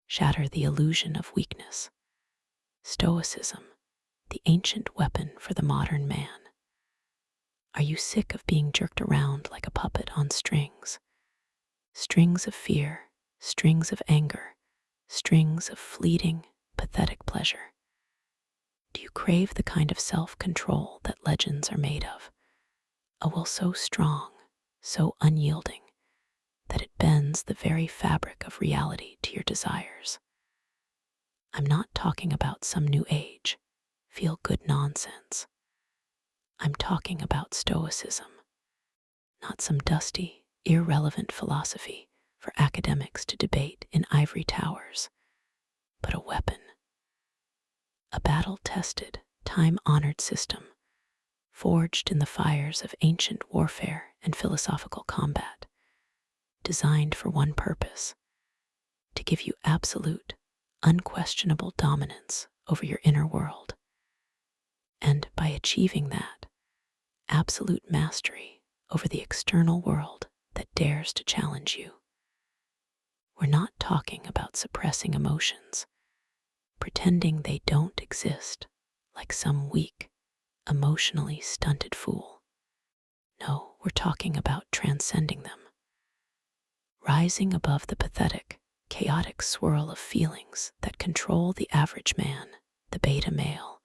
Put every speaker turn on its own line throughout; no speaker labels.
shatter the illusion of weakness. Stoicism, the ancient weapon for the modern man. Are you sick of being jerked around like a puppet on strings? Strings of fear, strings of anger, strings of fleeting, pathetic pleasure. Do you crave the kind of self-control that legends are made of? A will so strong, so unyielding, that it bends the very fabric of reality to your desires. I'm not talking about some new age, feel-good nonsense. I'm talking about Stoicism, not some dusty, irrelevant philosophy for academics to debate in ivory towers, but a weapon, a battle-tested, time-honored system, forged in the fires of ancient warfare and philosophical combat, designed for one purpose: to give you absolute, unquestionable dominance over your inner world. And by achieving that, absolute mastery over the external world that dares to challenge you. We're not talking about suppressing emotions, pretending they don't exist like some weak, emotionally stunted fool. No, we're talking about transcending them, rising above the pathetic, chaotic swirl of feelings that control the average man, the beta male,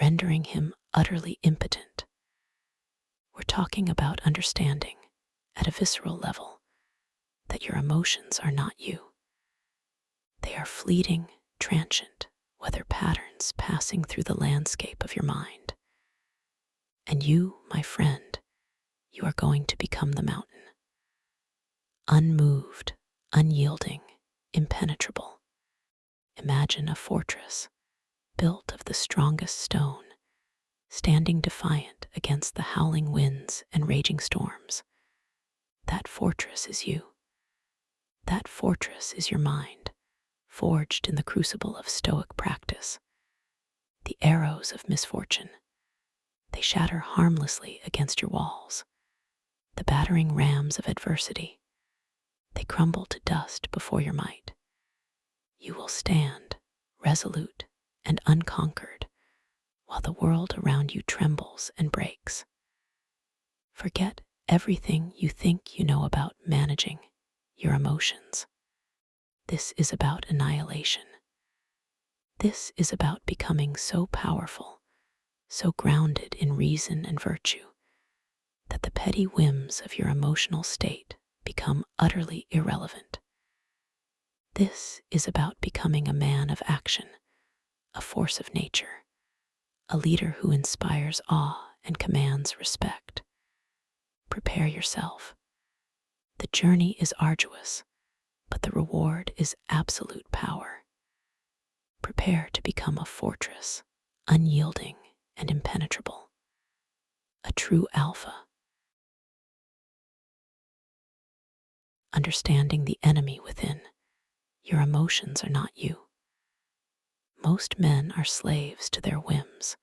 rendering him utterly impotent. We're talking about understanding, at a visceral level, that your emotions are not you. They are fleeting, transient, weather patterns passing through the landscape of your mind. And you, my friend, you are going to become the mountain. Unmoved, unyielding, impenetrable. Imagine a fortress built of the strongest stone, standing defiant against the howling winds and raging storms. That fortress is you. That fortress is your mind, forged in the crucible of stoic practice. The arrows of misfortune, they shatter harmlessly against your walls. The battering rams of adversity, they crumble to dust before your might. You will stand, resolute and unconquered, while the world around you trembles and breaks. Forget everything you think you know about managing your emotions. This is about annihilation. This is about becoming so powerful, so grounded in reason and virtue, that the petty whims of your emotional state become utterly irrelevant. This is about becoming a man of action, a force of nature, a leader who inspires awe and commands respect. Prepare yourself. The journey is arduous, but the reward is absolute power. Prepare to become a fortress, unyielding and impenetrable, a true alpha. Understanding the enemy within, your emotions are not you. Most men are slaves to their whims,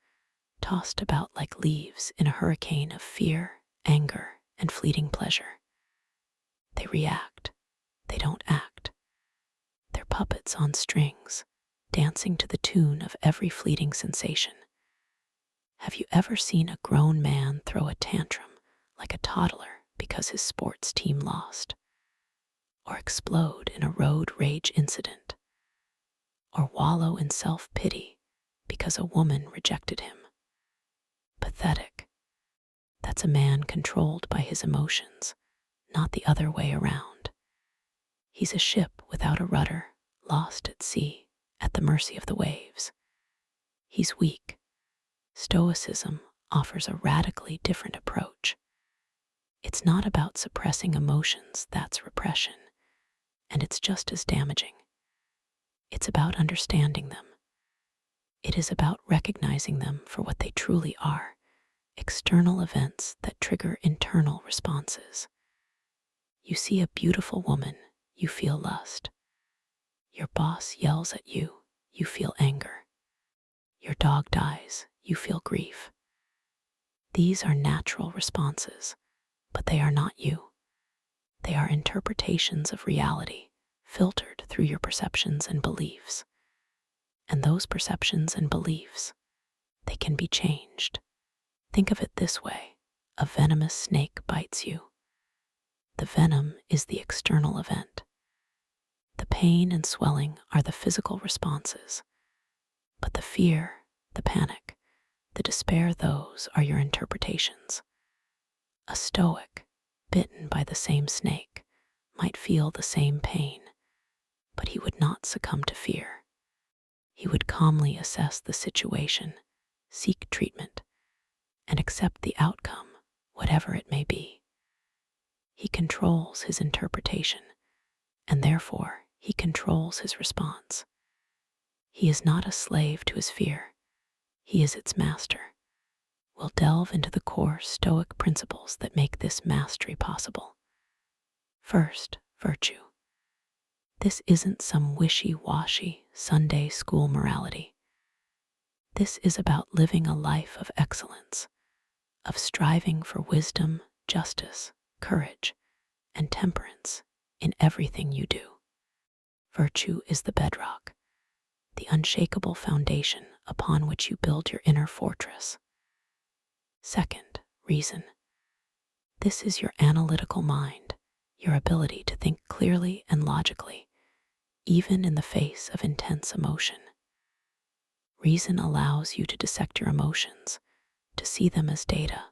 tossed about like leaves in a hurricane of fear, anger, and fleeting pleasure. They react, they don't act. They're puppets on strings, dancing to the tune of every fleeting sensation. Have you ever seen a grown man throw a tantrum like a toddler because his sports team lost? Or explode in a road rage incident? Or wallow in self-pity because a woman rejected him? Pathetic. That's a man controlled by his emotions, not the other way around. He's a ship without a rudder, lost at sea, at the mercy of the waves. He's weak. Stoicism offers a radically different approach. It's not about suppressing emotions, that's repression, and it's just as damaging. It's about understanding them. It is about recognizing them for what they truly are, external events that trigger internal responses. You see a beautiful woman, you feel lust. Your boss yells at you, you feel anger. Your dog dies, you feel grief. These are natural responses, but they are not you. They are interpretations of reality, filtered through your perceptions and beliefs. And those perceptions and beliefs, they can be changed. Think of it this way. A venomous snake bites you. The venom is the external event. The pain and swelling are the physical responses. But the fear, the panic, the despair, those are your interpretations. A stoic, bitten by the same snake, might feel the same pain, but he would not succumb to fear. He would calmly assess the situation, seek treatment, and accept the outcome, whatever it may be. He controls his interpretation, and therefore he controls his response. He is not a slave to his fear. He is its master. We'll delve into the core Stoic principles that make this mastery possible. First, virtue. This isn't some wishy-washy Sunday school morality. This is about living a life of excellence, of striving for wisdom, justice, courage, and temperance in everything you do. Virtue is the bedrock, the unshakable foundation upon which you build your inner fortress. Second, reason. This is your analytical mind, your ability to think clearly and logically, even in the face of intense emotion. Reason allows you to dissect your emotions, to see them as data,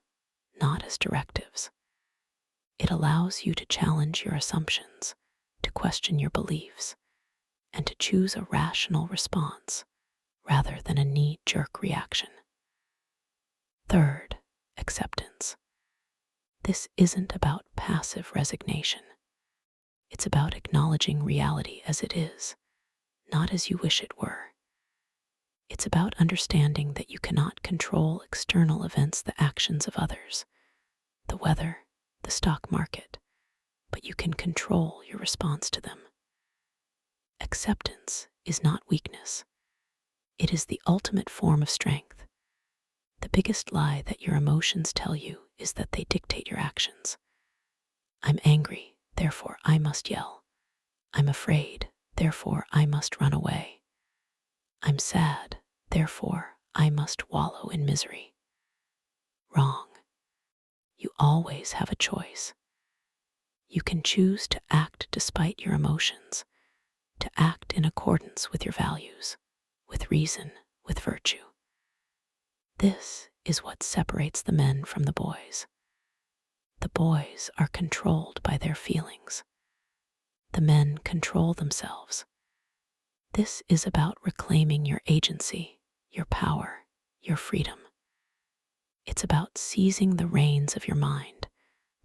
not as directives. It allows you to challenge your assumptions, to question your beliefs, and to choose a rational response rather than a knee-jerk reaction. Third, acceptance. This isn't about passive resignation. It's about acknowledging reality as it is, not as you wish it were. It's about understanding that you cannot control external events, the actions of others, the weather, the stock market, but you can control your response to them. Acceptance is not weakness. It is the ultimate form of strength. The biggest lie that your emotions tell you is that they dictate your actions. I'm angry, therefore I must yell. I'm afraid, therefore I must run away. I'm sad, therefore I must wallow in misery. Wrong. You always have a choice. You can choose to act despite your emotions, to act in accordance with your values, with reason, with virtue. This is what separates the men from the boys. The boys are controlled by their feelings. The men control themselves. This is about reclaiming your agency, your power, your freedom. It's about seizing the reins of your mind,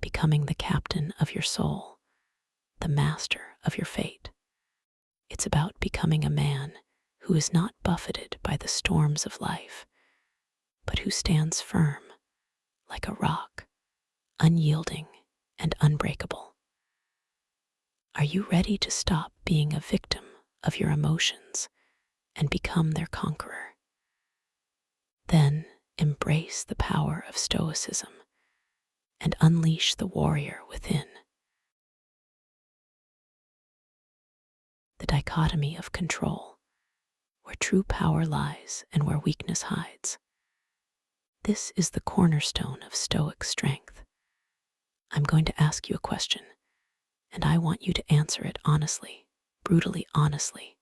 becoming the captain of your soul, the master of your fate. It's about becoming a man who is not buffeted by the storms of life, but who stands firm like a rock, unyielding and unbreakable. Are you ready to stop being a victim of your emotions and become their conqueror? Then embrace the power of Stoicism and unleash the warrior within. The dichotomy of control, where true power lies and where weakness hides. This is the cornerstone of Stoic strength. I'm going to ask you a question, and I want you to answer it honestly, brutally honestly.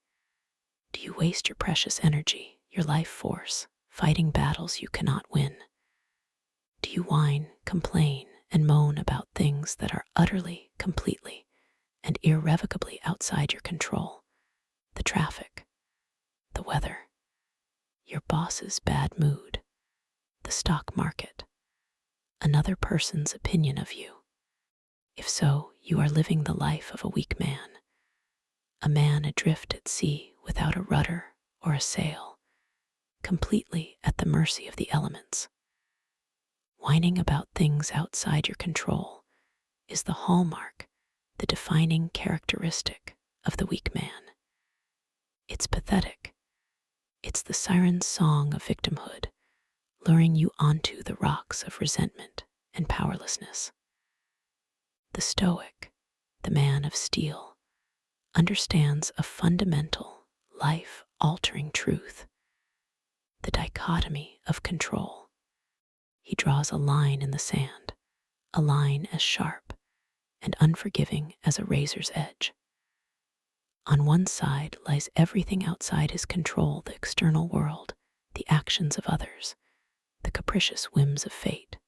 Do you waste your precious energy, your life force, fighting battles you cannot win? Do you whine, complain, and moan about things that are utterly, completely, and irrevocably outside your control? The traffic, the weather, your boss's bad mood, the stock market, another person's opinion of you. If so, you are living the life of a weak man, a man adrift at sea without a rudder or a sail, completely at the mercy of the elements. Whining about things outside your control is the hallmark, the defining characteristic of the weak man. It's pathetic. It's the siren's song of victimhood, luring you onto the rocks of resentment and powerlessness. The Stoic, the man of steel, understands a fundamental, life-altering truth, the dichotomy of control. He draws a line in the sand, a line as sharp and unforgiving as a razor's edge. On one side lies everything outside his control, the external world, the actions of others, the capricious whims of fate.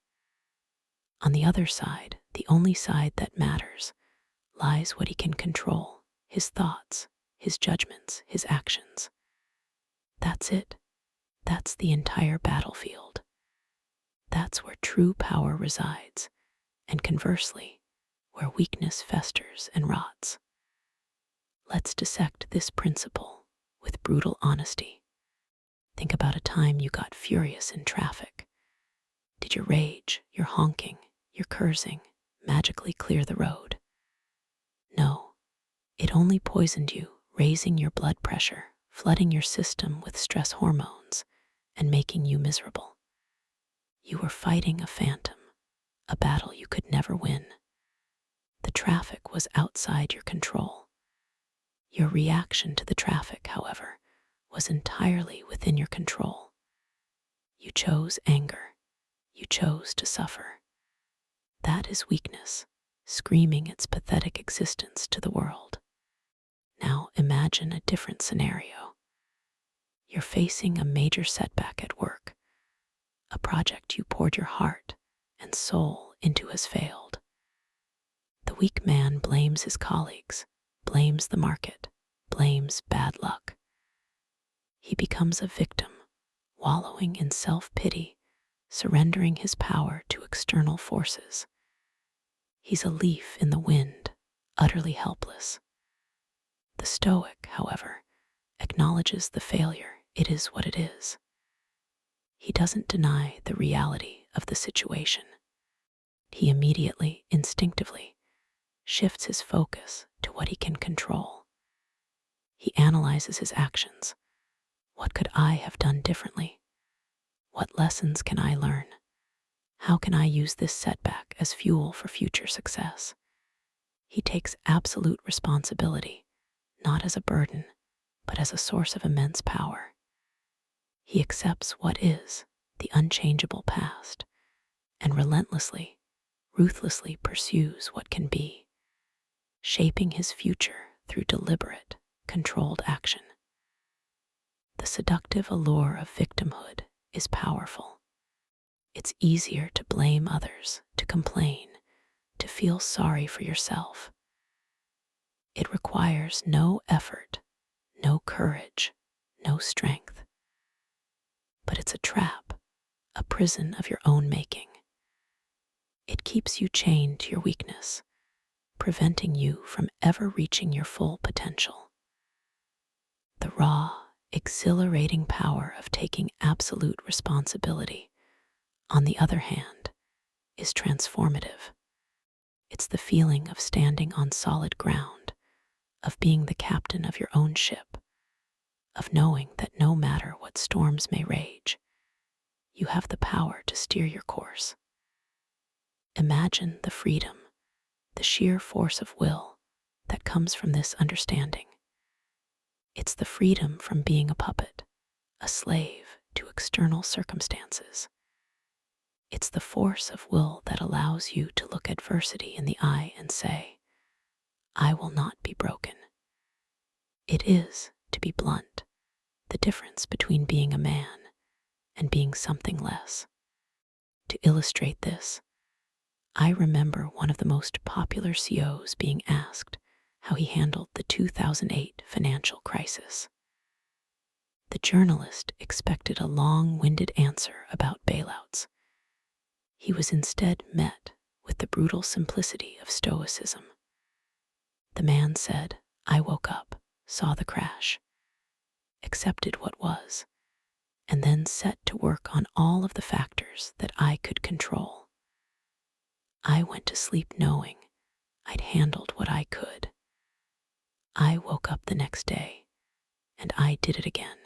On the other side, the only side that matters, lies what he can control, his thoughts, his judgments, his actions. That's it. That's the entire battlefield. That's where true power resides, and conversely, where weakness festers and rots. Let's dissect this principle with brutal honesty. Think about a time you got furious in traffic. Did your rage, your honking, your cursing magically clear the road? No, it only poisoned you, raising your blood pressure, flooding your system with stress hormones, and making you miserable. You were fighting a phantom, a battle you could never win. The traffic was outside your control. Your reaction to the traffic, however, was entirely within your control. You chose anger. You chose to suffer. That is weakness, screaming its pathetic existence to the world. Now imagine a different scenario. You're facing a major setback at work. A project you poured your heart and soul into has failed. The weak man blames his colleagues, blames the market, blames bad luck. He becomes a victim, wallowing in self-pity, surrendering his power to external forces. He's a leaf in the wind, utterly helpless. The Stoic, however, acknowledges the failure. It is what it is. He doesn't deny the reality of the situation. He immediately, instinctively, shifts his focus to what he can control. He analyzes his actions. What could I have done differently? What lessons can I learn? How can I use this setback as fuel for future success? He takes absolute responsibility, not as a burden, but as a source of immense power. He accepts what is, the unchangeable past, and relentlessly, ruthlessly pursues what can be, shaping his future through deliberate, controlled action. The seductive allure of victimhood is powerful. It's easier to blame others, to complain, to feel sorry for yourself. It requires no effort, no courage, no strength. But it's a trap, a prison of your own making. It keeps you chained to your weakness, preventing you from ever reaching your full potential. The raw, exhilarating power of taking absolute responsibility, on the other hand, is transformative. It's the feeling of standing on solid ground, of being the captain of your own ship, of knowing that no matter what storms may rage, you have the power to steer your course. Imagine the freedom, the sheer force of will that comes from this understanding. It's the freedom from being a puppet, a slave to external circumstances. It's the force of will that allows you to look adversity in the eye and say, I will not be broken. It is, to be blunt, the difference between being a man and being something less. To illustrate this, I remember one of the most popular CEOs being asked how he handled the 2008 financial crisis. The journalist expected a long-winded answer about bailouts. He was instead met with the brutal simplicity of Stoicism. The man said, I woke up, saw the crash, accepted what was, and then set to work on all of the factors that I could control. I went to sleep knowing I'd handled what I could. I woke up the next day, and I did it again.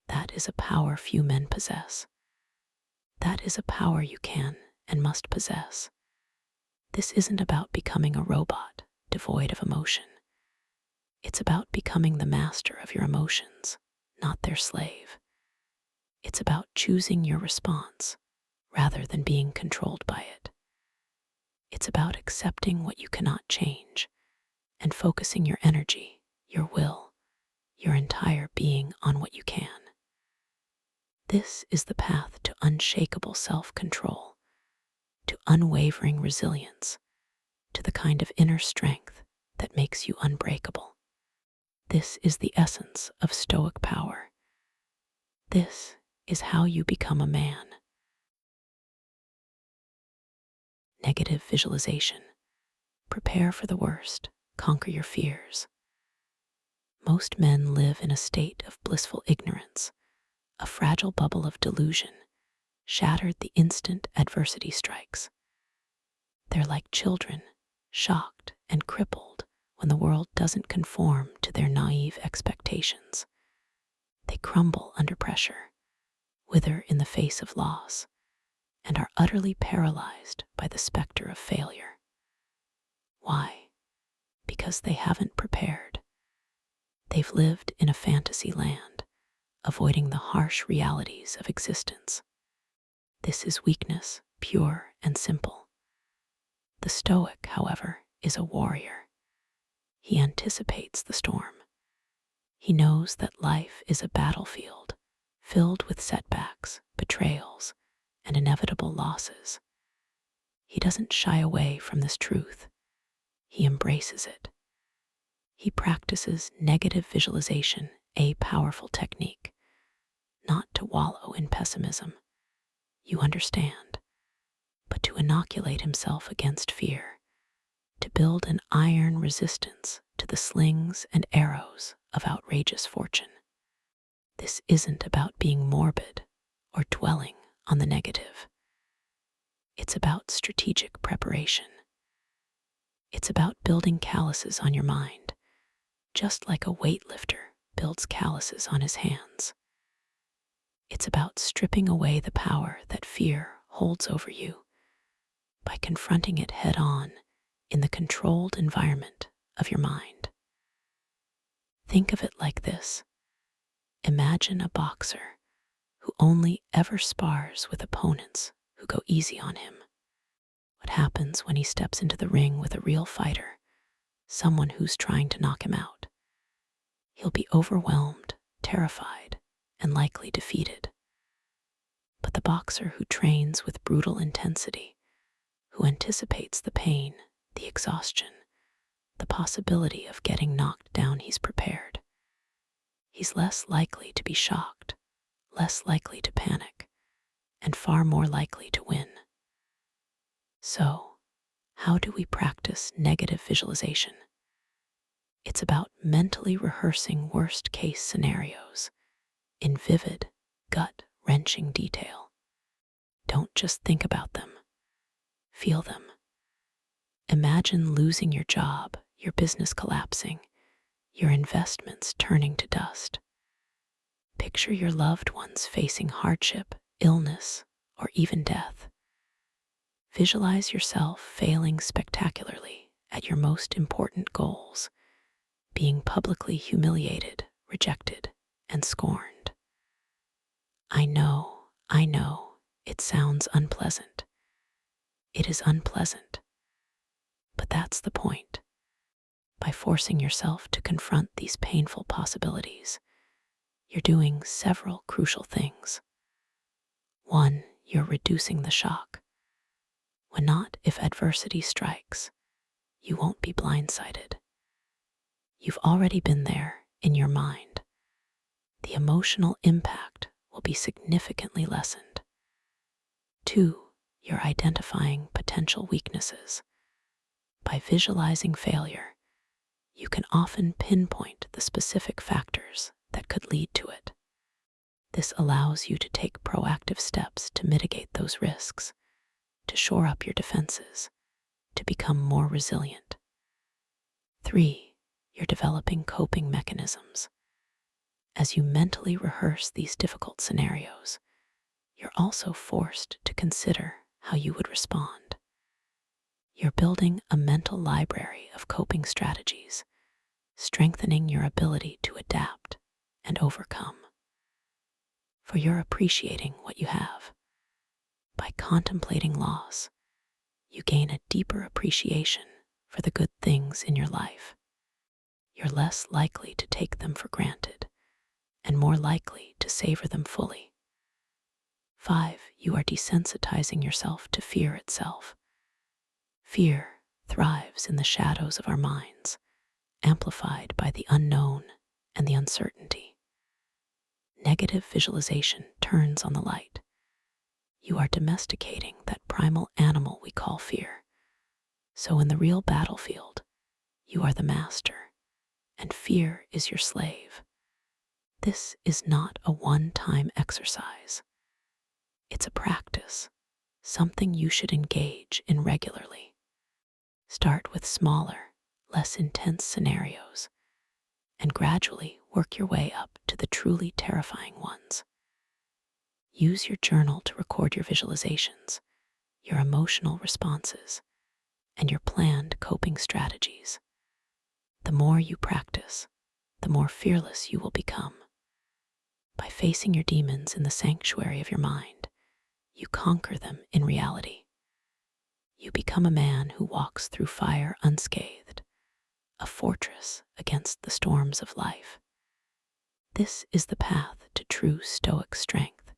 That is a power few men possess. That is a power you can and must possess. This isn't about becoming a robot devoid of emotion. It's about becoming the master of your emotions, not their slave. It's about choosing your response rather than being controlled by it. It's about accepting what you cannot change and focusing your energy, your will, your entire being on what you can. This is the path to unshakable self-control, to unwavering resilience, to the kind of inner strength that makes you unbreakable. This is the essence of stoic power. This is how you become a man. Negative visualization. Prepare for the worst. Conquer your fears. Most men live in a state of blissful ignorance, a fragile bubble of delusion, shattered the instant adversity strikes. They're like children, shocked and crippled when the world doesn't conform to their naive expectations. They crumble under pressure, wither in the face of loss, and are utterly paralyzed by the specter of failure. Why? Because they haven't prepared. They've lived in a fantasy land, avoiding the harsh realities of existence. This is weakness, pure and simple. The Stoic, however, is a warrior. He anticipates the storm. He knows that life is a battlefield filled with setbacks, betrayals, and inevitable losses. He doesn't shy away from this truth. He embraces it. He practices negative visualization, a powerful technique, not to wallow in pessimism, you understand, but to inoculate himself against fear, to build an iron resistance to the slings and arrows of outrageous fortune. This isn't about being morbid or dwelling on the negative. It's about strategic preparation. It's about building calluses on your mind, just like a weightlifter builds calluses on his hands. It's about stripping away the power that fear holds over you by confronting it head on in the controlled environment of your mind. Think of it like this. Imagine a boxer who only ever spars with opponents who go easy on him. What happens when he steps into the ring with a real fighter, someone who's trying to knock him out? He'll be overwhelmed, terrified, and likely defeated. But the boxer who trains with brutal intensity, who anticipates the pain, the exhaustion, the possibility of getting knocked down, he's prepared. He's less likely to be shocked, less likely to panic, and far more likely to win. So, how do we practice negative visualization? It's about mentally rehearsing worst-case scenarios in vivid, gut-wrenching detail. Don't just think about them. Feel them. Imagine losing your job, your business collapsing, your investments turning to dust. Picture your loved ones facing hardship, illness, or even death. Visualize yourself failing spectacularly at your most important goals, being publicly humiliated, rejected, and scorned. I know, it sounds unpleasant. It is unpleasant. But that's the point. By forcing yourself to confront these painful possibilities, you're doing several crucial things. 1, you're reducing the shock. When not, if adversity strikes, you won't be blindsided. You've already been there in your mind. The emotional impact will be significantly lessened. 2, you're identifying potential weaknesses. By visualizing failure, you can often pinpoint the specific factors that could lead to it. This allows you to take proactive steps to mitigate those risks, to shore up your defenses, to become more resilient. 3, you're developing coping mechanisms. As you mentally rehearse these difficult scenarios, you're also forced to consider how you would respond. You're building a mental library of coping strategies, strengthening your ability to adapt and overcome. For you're appreciating what you have. By contemplating loss, you gain a deeper appreciation for the good things in your life. You're less likely to take them for granted and more likely to savor them fully. 5. You are desensitizing yourself to fear itself. Fear thrives in the shadows of our minds, amplified by the unknown and the uncertainty. Negative visualization turns on the light. You are domesticating that primal animal we call fear. So in the real battlefield, you are the master, and fear is your slave. This is not a one-time exercise. It's a practice, something you should engage in regularly. Start with smaller, less intense scenarios, and gradually work your way up to the truly terrifying ones. Use your journal to record your visualizations, your emotional responses, and your planned coping strategies. The more you practice, the more fearless you will become. By facing your demons in the sanctuary of your mind, you conquer them in reality. You become a man who walks through fire unscathed, a fortress against the storms of life. This is the path to true stoic strength,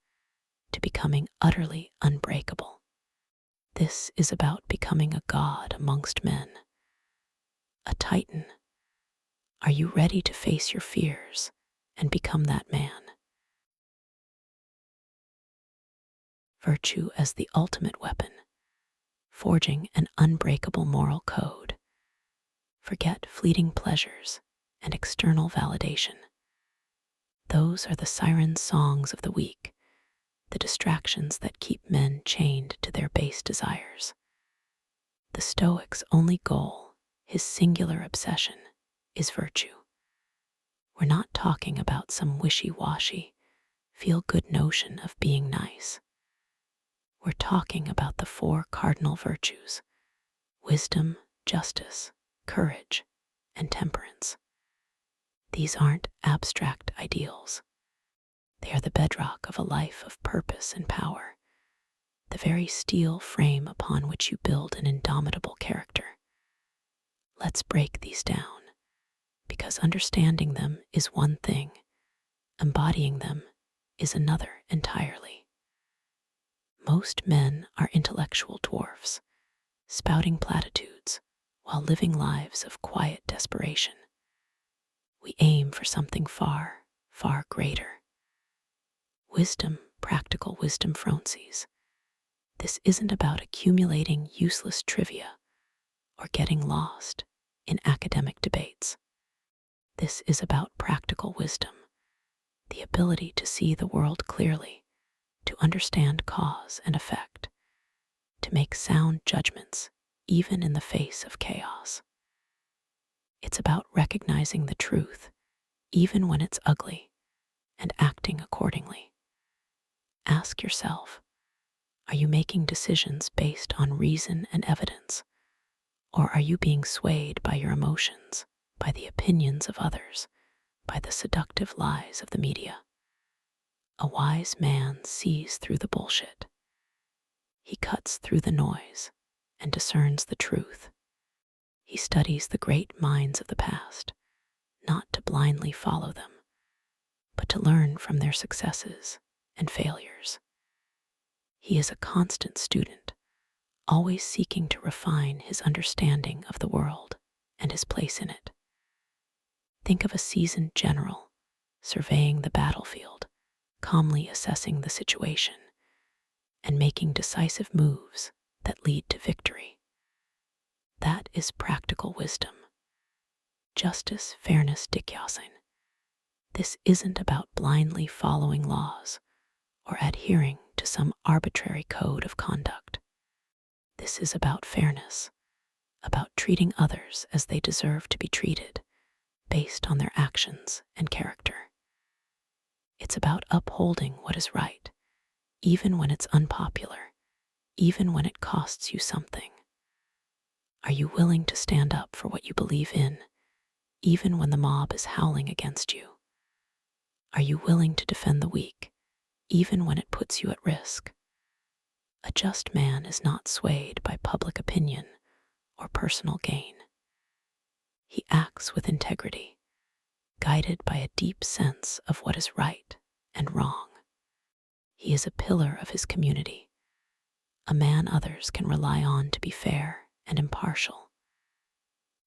to becoming utterly unbreakable. This is about becoming a god amongst men, a titan. Are you ready to face your fears and become that man? Virtue as the ultimate weapon, forging an unbreakable moral code. Forget fleeting pleasures and external validation. Those are the siren songs of the weak, the distractions that keep men chained to their base desires. The Stoic's only goal, his singular obsession, is virtue. We're not talking about some wishy-washy, feel-good notion of being nice. We're talking about the 4 cardinal virtues: wisdom, justice, courage, and temperance. These aren't abstract ideals. They are the bedrock of a life of purpose and power, the very steel frame upon which you build an indomitable character. Let's break these down, because understanding them is one thing, embodying them is another entirely. Most men are intellectual dwarfs, spouting platitudes while living lives of quiet desperation. We aim for something far, far greater. Wisdom, practical wisdom phronsies. This isn't about accumulating useless trivia or getting lost in academic debates. This is about practical wisdom, the ability to see the world clearly, to understand cause and effect, to make sound judgments even in the face of chaos. It's about recognizing the truth even when it's ugly and acting accordingly. Ask yourself, are you making decisions based on reason and evidence, or are you being swayed by your emotions, by the opinions of others, by the seductive lies of the media? A wise man sees through the bullshit. He cuts through the noise and discerns the truth. He studies the great minds of the past, not to blindly follow them, but to learn from their successes and failures. He is a constant student, always seeking to refine his understanding of the world and his place in it. Think of a seasoned general surveying the battlefield, calmly assessing the situation, and making decisive moves that lead to victory. That is practical wisdom. Justice, fairness, discomfort. This isn't about blindly following laws or adhering to some arbitrary code of conduct. This is about fairness, about treating others as they deserve to be treated, based on their actions and character. It's about upholding what is right, even when it's unpopular, even when it costs you something. Are you willing to stand up for what you believe in, even when the mob is howling against you? Are you willing to defend the weak, even when it puts you at risk? A just man is not swayed by public opinion or personal gain. He acts with integrity, guided by a deep sense of what is right and wrong. He is a pillar of his community, a man others can rely on to be fair and impartial.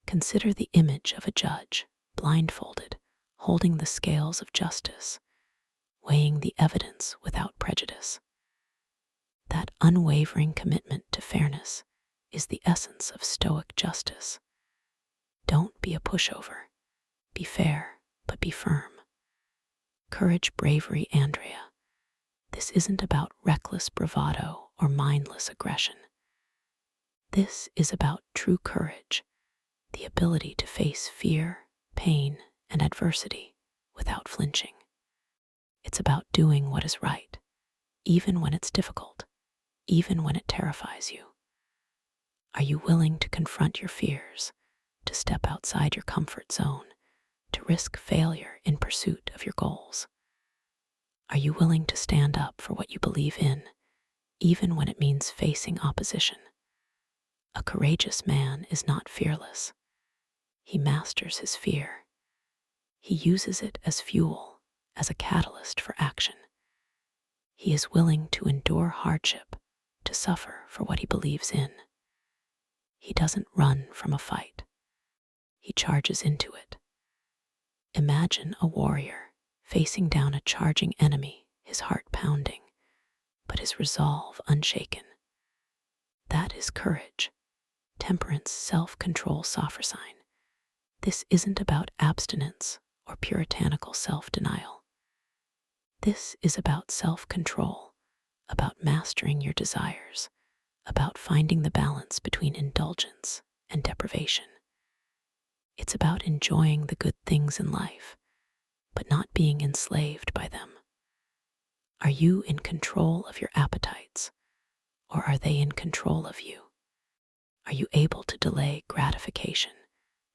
Consider the image of a judge, blindfolded, holding the scales of justice, weighing the evidence without prejudice. That unwavering commitment to fairness is the essence of stoic justice. Don't be a pushover. Be fair, but be firm. Courage, bravery, Andrea. This isn't about reckless bravado or mindless aggression. This is about true courage, the ability to face fear, pain, and adversity without flinching. It's about doing what is right, even when it's difficult, even when it terrifies you. Are you willing to confront your fears, to step outside your comfort zone, to risk failure in pursuit of your goals? Are you willing to stand up for what you believe in, even when it means facing opposition? A courageous man is not fearless. He masters his fear. He uses it as fuel, as a catalyst for action. He is willing to endure hardship, to suffer for what he believes in. He doesn't run from a fight. He charges into it. Imagine a warrior facing down a charging enemy, his heart pounding, but his resolve unshaken. That is courage. Temperance, self-control, sophrosyne. This isn't about abstinence or puritanical self-denial. This is about self-control, about mastering your desires, about finding the balance between indulgence and deprivation. It's about enjoying the good things in life, but not being enslaved by them. Are you in control of your appetites, or are they in control of you? Are you able to delay gratification,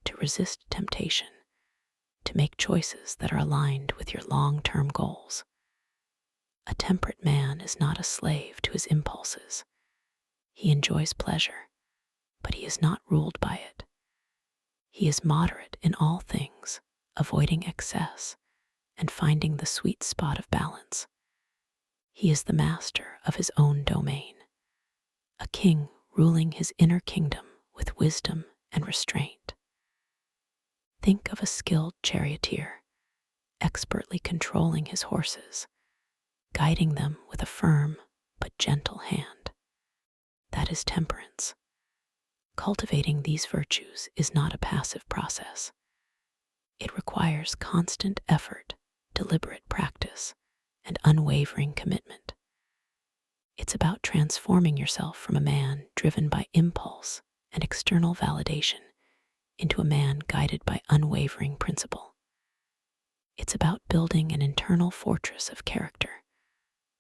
to resist temptation, to make choices that are aligned with your long-term goals? A temperate man is not a slave to his impulses. He enjoys pleasure, but he is not ruled by it. He is moderate in all things, avoiding excess and finding the sweet spot of balance. He is the master of his own domain, a king ruling his inner kingdom with wisdom and restraint. Think of a skilled charioteer, expertly controlling his horses, guiding them with a firm but gentle hand. That is temperance. Cultivating these virtues is not a passive process. It requires constant effort, deliberate practice, and unwavering commitment. It's about transforming yourself from a man driven by impulse and external validation into a man guided by unwavering principle. It's about building an internal fortress of character,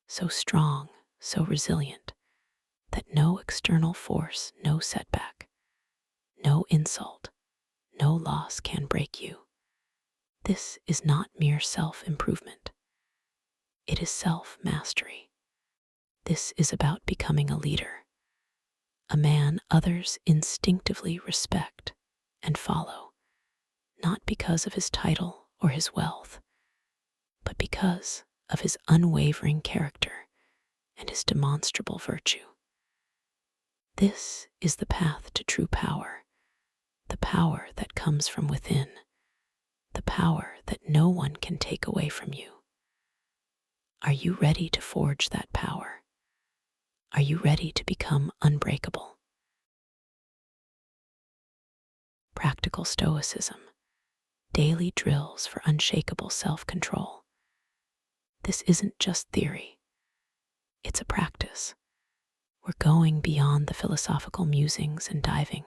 so strong, so resilient, that no external force, no setback, no insult, no loss can break you. This is not mere self-improvement. It is self-mastery. This is about becoming a leader, a man others instinctively respect and follow, not because of his title or his wealth, but because of his unwavering character and his demonstrable virtue. This is the path to true power, the power that comes from within, the power that no one can take away from you. Are you ready to forge that power? Are you ready to become unbreakable? Practical Stoicism, daily drills for unshakable self-control. This isn't just theory, it's a practice. We're going beyond the philosophical musings and diving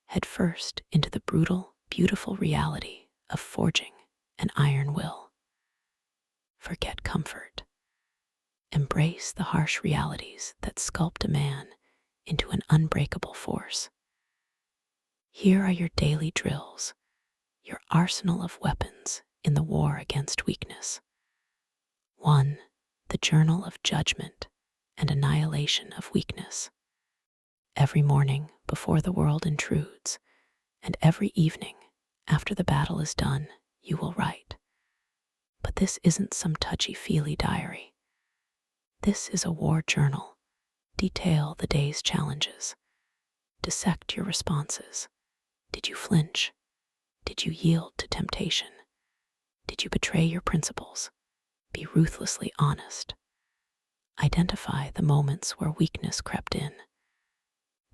headfirst into the brutal, beautiful reality of forging an iron will. Forget comfort. Embrace the harsh realities that sculpt a man into an unbreakable force. Here are your daily drills, your arsenal of weapons in the war against weakness. 1. The Journal of Judgment and Annihilation of Weakness. Every morning before the world intrudes, and every evening after the battle is done, you will write. But this isn't some touchy-feely diary. This is a war journal. Detail the day's challenges. Dissect your responses. Did you flinch? Did you yield to temptation? Did you betray your principles? Be ruthlessly honest. Identify the moments where weakness crept in.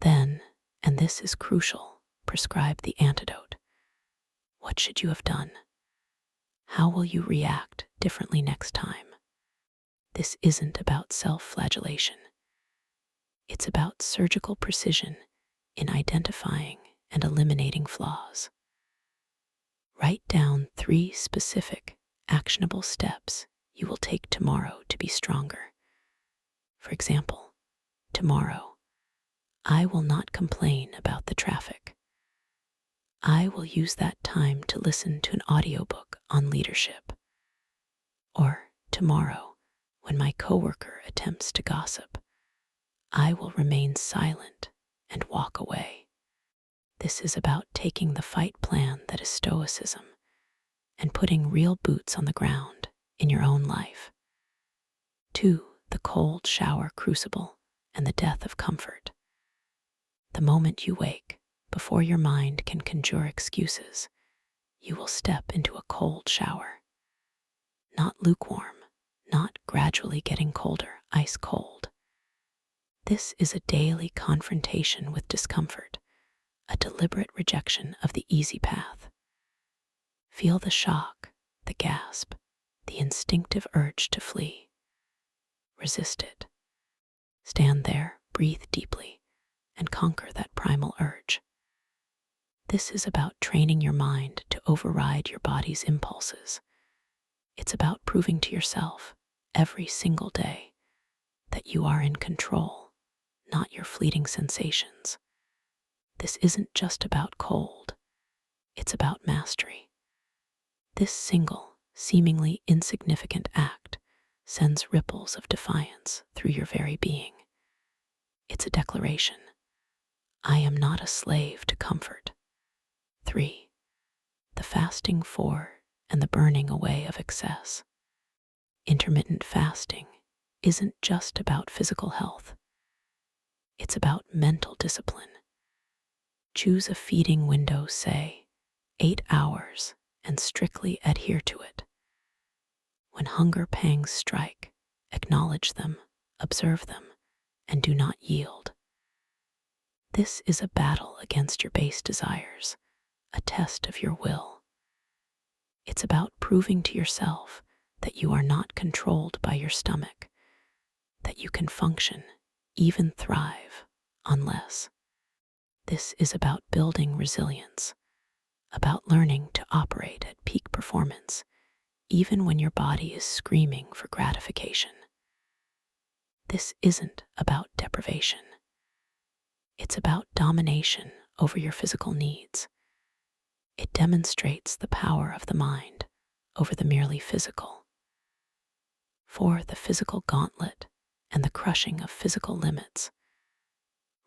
Then, and this is crucial, prescribe the antidote. What should you have done? How will you react differently next time? This isn't about self-flagellation. It's about surgical precision in identifying and eliminating flaws. Write down 3 specific, actionable steps you will take tomorrow to be stronger. For example, tomorrow, I will not complain about the traffic. I will use that time to listen to an audiobook on leadership. Or tomorrow, when my coworker attempts to gossip, I will remain silent and walk away. This is about taking the fight plan that is Stoicism and putting real boots on the ground in your own life. 2. The cold shower crucible and the death of comfort. The moment you wake, before your mind can conjure excuses, you will step into a cold shower. Not lukewarm, not gradually getting colder, ice cold. This is a daily confrontation with discomfort, a deliberate rejection of the easy path. Feel the shock, the gasp, the instinctive urge to flee. Resist it. Stand there, breathe deeply, and conquer that primal urge. This is about training your mind to override your body's impulses. It's about proving to yourself every single day that you are in control, not your fleeting sensations. This isn't just about cold, it's about mastery. This single, seemingly insignificant act sends ripples of defiance through your very being. It's a declaration. I am not a slave to comfort. 3. The fasting for and the burning away of excess. Intermittent fasting isn't just about physical health. It's about mental discipline. Choose a feeding window, say, 8 hours, and strictly adhere to it. When hunger pangs strike, acknowledge them, observe them, and do not yield. This is a battle against your base desires, a test of your will. It's about proving to yourself that you are not controlled by your stomach, that you can function, even thrive, on less. This is about building resilience, about learning to operate at peak performance, even when your body is screaming for gratification. This isn't about deprivation. It's about domination over your physical needs. It demonstrates the power of the mind over the merely physical. 4. The physical gauntlet and the crushing of physical limits.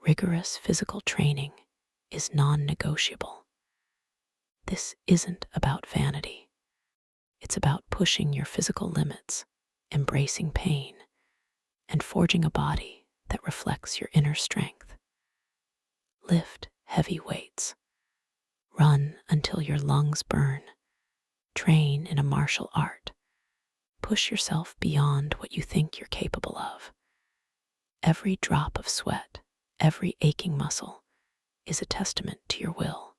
Rigorous physical training is non-negotiable. This isn't about vanity. It's about pushing your physical limits, embracing pain, and forging a body that reflects your inner strength. Lift heavy weights. Run until your lungs burn. Train in a martial art. Push yourself beyond what you think you're capable of. Every drop of sweat, every aching muscle is a testament to your will.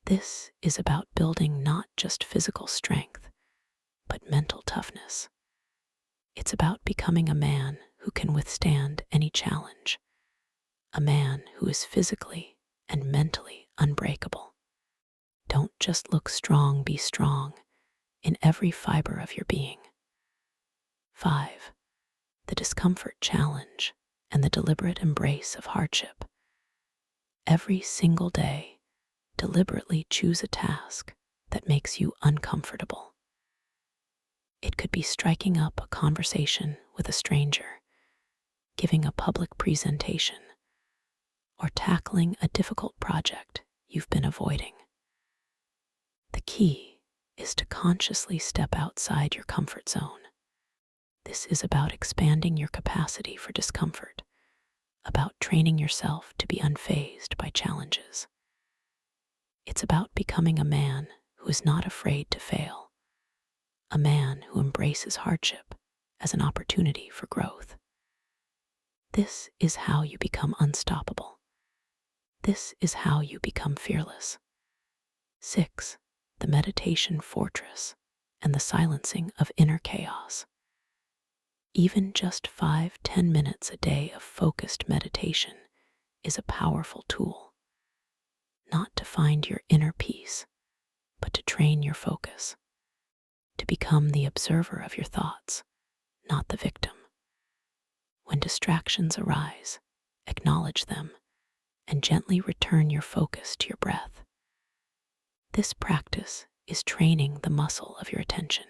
This is about building not just physical strength, but mental toughness. It's about becoming a man who can withstand any challenge, a man who is physically and mentally unbreakable. Don't just look strong, be strong in every fiber of your being. 5. The discomfort challenge and the deliberate embrace of hardship. Every single day, Deliberately choose a task that makes you uncomfortable. It could be striking up a conversation with a stranger, giving a public presentation, or tackling a difficult project you've been avoiding. The key is to consciously step outside your comfort zone. This is about expanding your capacity for discomfort, about training yourself to be unfazed by challenges. It's about becoming a man who is not afraid to fail, a man who embraces hardship as an opportunity for growth. This is how you become unstoppable. This is how you become fearless. 6. The meditation fortress and the silencing of inner chaos. Even just 5-10 minutes a day of focused meditation is a powerful tool, not to find your inner peace, but to train your focus, to become the observer of your thoughts, not the victim. When distractions arise, acknowledge them and gently return your focus to your breath. This practice is training the muscle of your attention.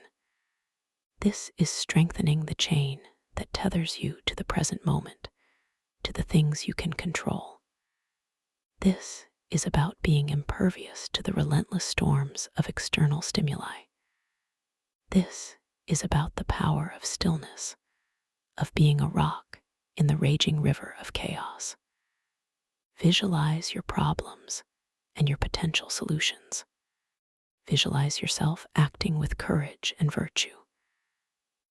This is strengthening the chain that tethers you to the present moment, to the things you can control. This is about being impervious to the relentless storms of external stimuli. This is about the power of stillness, of being a rock in the raging river of chaos. Visualize your problems and your potential solutions. Visualize yourself acting with courage and virtue.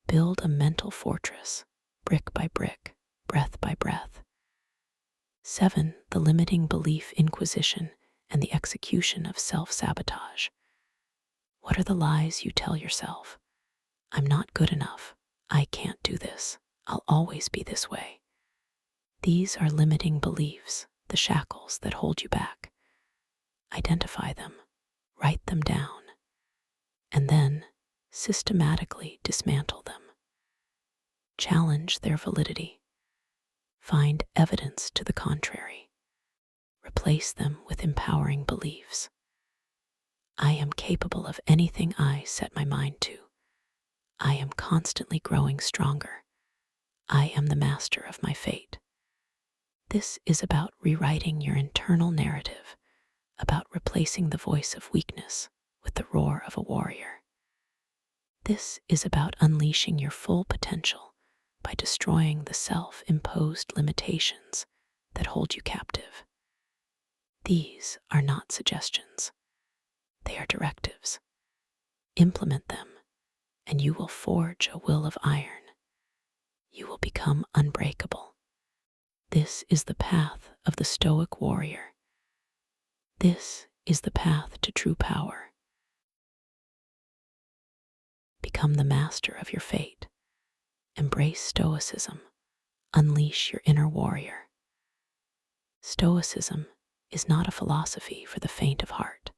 Build a mental fortress, brick by brick, breath by breath. 7. The limiting belief inquisition and the execution of self-sabotage. What are the lies you tell yourself? I'm not good enough. I can't do this. I'll always be this way. These are limiting beliefs, the shackles that hold you back. Identify them, write them down, and then systematically dismantle them. Challenge their validity. Find evidence to the contrary. Replace them with empowering beliefs. I am capable of anything I set my mind to. I am constantly growing stronger. I am the master of my fate. This is about rewriting your internal narrative, about replacing the voice of weakness with the roar of a warrior. This is about unleashing your full potential by destroying the self-imposed limitations that hold you captive. These are not suggestions. They are directives. Implement them, and you will forge a will of iron. You will become unbreakable. This is the path of the stoic warrior. This is the path to true power. Become the master of your fate. Embrace Stoicism. Unleash your inner warrior. Stoicism is not a philosophy for the faint of heart.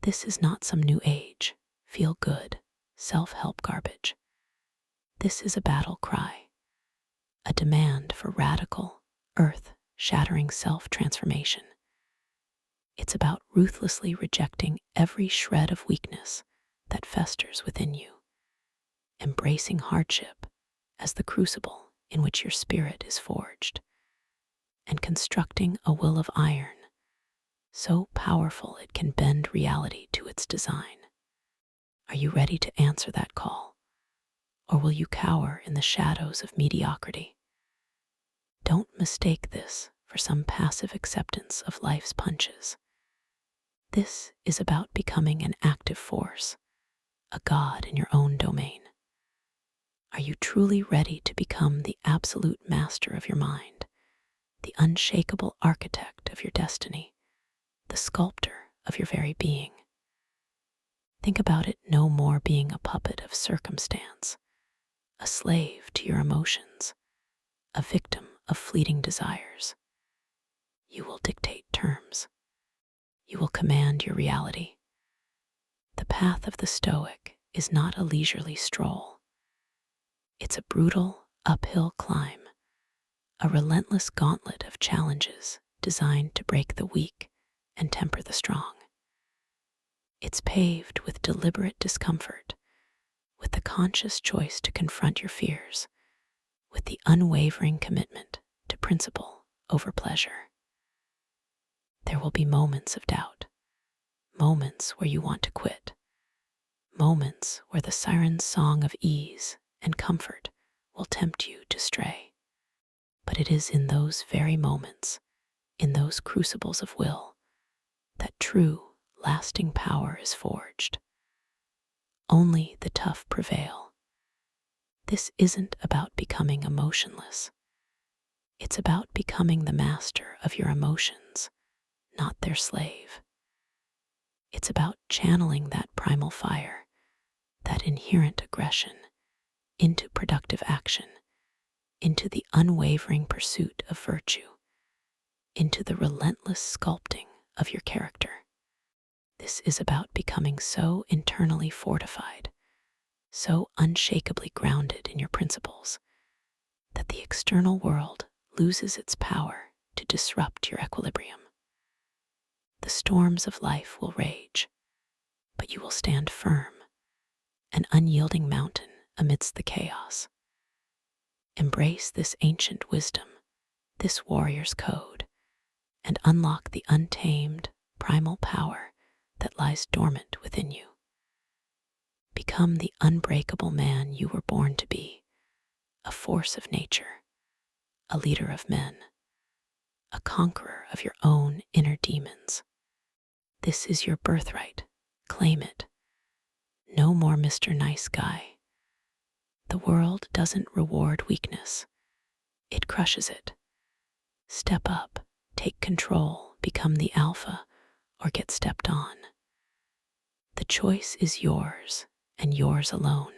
This is not some new age, feel-good, self-help garbage. This is a battle cry, a demand for radical, earth-shattering self-transformation. It's about ruthlessly rejecting every shred of weakness that festers within you, embracing hardship as the crucible in which your spirit is forged, and constructing a will of iron so powerful it can bend reality to its design. Are you ready to answer that call, or will you cower in the shadows of mediocrity? Don't mistake this for some passive acceptance of life's punches. This is about becoming an active force, a god in your own domain. Are you truly ready to become the absolute master of your mind, the unshakable architect of your destiny, the sculptor of your very being? Think about it no more being a puppet of circumstance, a slave to your emotions, a victim of fleeting desires. You will dictate terms. You will command your reality. The path of the Stoic is not a leisurely stroll. It's a brutal, uphill climb, a relentless gauntlet of challenges designed to break the weak and temper the strong. It's paved with deliberate discomfort, with the conscious choice to confront your fears, with the unwavering commitment to principle over pleasure. There will be moments of doubt, moments where you want to quit, moments where the siren's song of ease and comfort will tempt you to stray. But it is in those very moments, in those crucibles of will, that true, lasting power is forged. Only the tough prevail. This isn't about becoming emotionless. It's about becoming the master of your emotions, not their slave. It's about channeling that primal fire, that inherent aggression, into productive action, into the unwavering pursuit of virtue, into the relentless sculpting of your character. This is about becoming so internally fortified, so unshakably grounded in your principles, that the external world loses its power to disrupt your equilibrium. The storms of life will rage, but you will stand firm, an unyielding mountain amidst the chaos. Embrace this ancient wisdom, this warrior's code, and unlock the untamed, primal power that lies dormant within you. Become the unbreakable man you were born to be, a force of nature, a leader of men, a conqueror of your own inner demons. This is your birthright. Claim it. No more Mr. Nice Guy. The world doesn't reward weakness. It crushes it. Step up, take control, become the alpha, or get stepped on. The choice is yours, and yours alone.